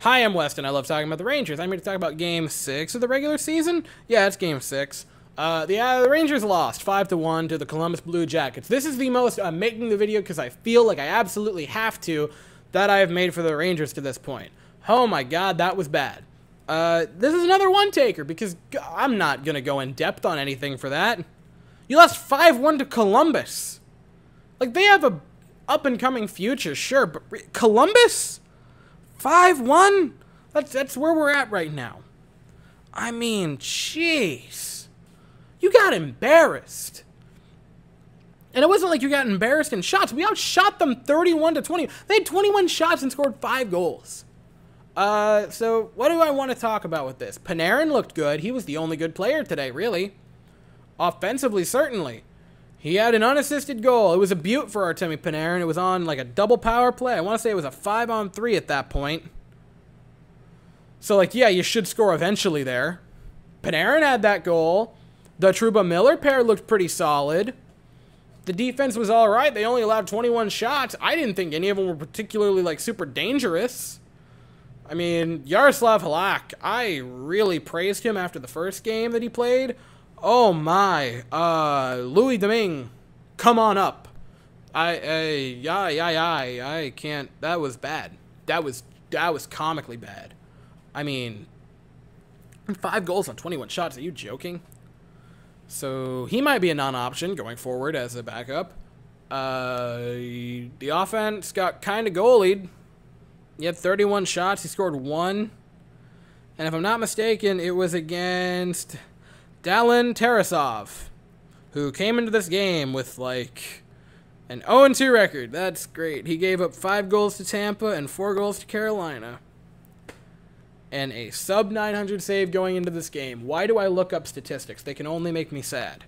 Hi, I'm Weston. I love talking about the Rangers. I'm here to talk about Game 6 of the regular season. Yeah, it's Game 6. The Rangers lost 5-1 to the Columbus Blue Jackets. This is the most I'm making the video because I feel like I absolutely have to that I have made for the Rangers to this point. Oh my god, that was bad. This is another one-taker because I'm not going to go in depth on anything for that. You lost 5-1 to Columbus. Like, they have a up-and-coming future, sure, but Columbus? 5-1? That's where we're at right now. I mean, jeez. You got embarrassed. And it wasn't like you got embarrassed in shots. We outshot them 31-20. They had 21 shots and scored 5 goals. So what do I want to talk about with this? Panarin looked good. He was the only good player today, really. Offensively, certainly. He had an unassisted goal. It was a beaut for Artemi Panarin. It was on like a double power play. I want to say it was a 5-on-3 at that point. So, like, yeah, you should score eventually there. Panarin had that goal. The Trouba-Miller pair looked pretty solid. The defense was all right. They only allowed 21 shots. I didn't think any of them were particularly, like, super dangerous. I mean, Yaroslav Halak, I really praised him after the first game that he played. Oh my, Louis Domingue, come on up. I can't, that was bad. That was comically bad. I mean, 5 goals on 21 shots, are you joking? So, he might be a non-option going forward as a backup. The offense got kind of goalied. He had 31 shots, he scored 1. And if I'm not mistaken, it was against Dallin Tarasov, who came into this game with, like, an 0-2 record. That's great. He gave up 5 goals to Tampa and 4 goals to Carolina. And a sub-900 save going into this game. Why do I look up statistics? They can only make me sad.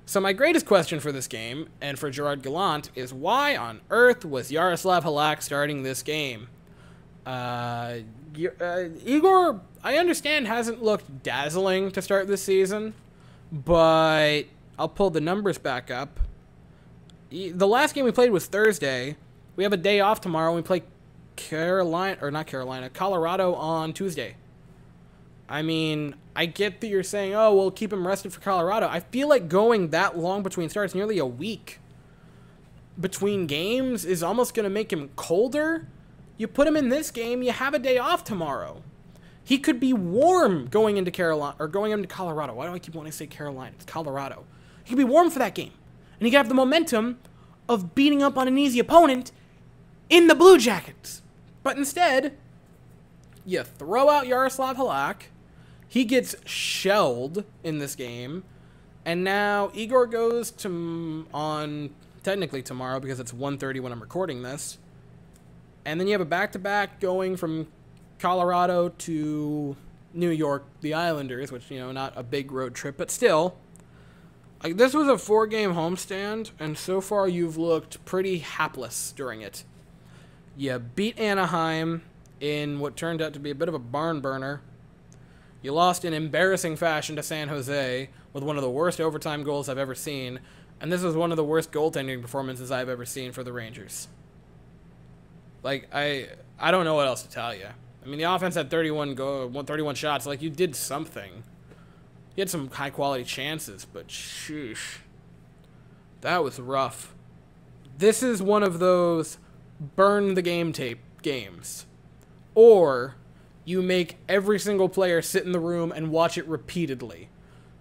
So my greatest question for this game, and for Gerard Gallant, is why on earth was Yaroslav Halak starting this game? Igor, I understand, hasn't looked dazzling to start this season, but I'll pull the numbers back up. The last game we played was Thursday. We have a day off tomorrow, and we play Colorado on Tuesday. I mean, I get that you're saying, oh, we'll keep him rested for Colorado. I feel like going that long between starts, nearly a week between games, is almost going to make him colder. You put him in this game, you have a day off tomorrow. He could be warm going into Carolina, or going into Colorado. Why do I keep wanting to say Carolina? It's Colorado. He could be warm for that game. And he could have the momentum of beating up on an easy opponent in the Blue Jackets. But instead, you throw out Yaroslav Halak. He gets shelled in this game. And now Igor goes to on technically tomorrow because it's 1:30 when I'm recording this. And then you have a back-to-back going from Colorado to New York, the Islanders, which, you know, not a big road trip, but still. Like, this was a 4-game homestand, and so far you've looked pretty hapless during it. You beat Anaheim in what turned out to be a bit of a barn burner. You lost in embarrassing fashion to San Jose with one of the worst overtime goals I've ever seen, and this was one of the worst goaltending performances I've ever seen for the Rangers. Like, I don't know what else to tell you. I mean, the offense had 31 shots. Like, you did something. You had some high-quality chances, but sheesh. That was rough. This is one of those burn the game tape games. Or you make every single player sit in the room and watch it repeatedly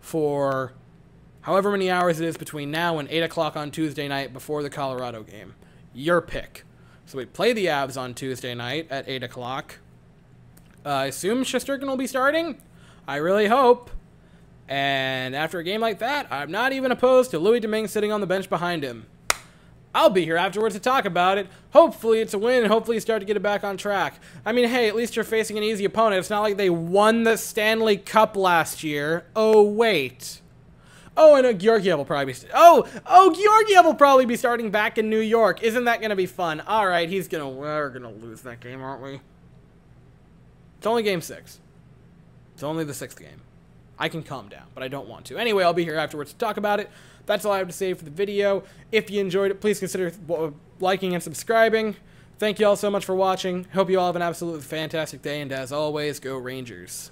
for however many hours it is between now and 8 o'clock on Tuesday night before the Colorado game. Your pick. So we play the Avs on Tuesday night at 8 o'clock. I assume Shesterkin will be starting. I really hope. And after a game like that, I'm not even opposed to Louis Domingue sitting on the bench behind him. I'll be here afterwards to talk about it. Hopefully it's a win, and hopefully you start to get it back on track. I mean, hey, at least you're facing an easy opponent. It's not like they won the Stanley Cup last year. Oh, wait. Oh, and Georgiev will probably be... Georgiev will probably be starting back in New York. Isn't that going to be fun? All right, we're going to lose that game, aren't we? It's only Game 6. It's only the 6th game. I can calm down, but I don't want to. Anyway, I'll be here afterwards to talk about it. That's all I have to say for the video. If you enjoyed it, please consider liking and subscribing. Thank you all so much for watching. Hope you all have an absolutely fantastic day, and as always, go Rangers.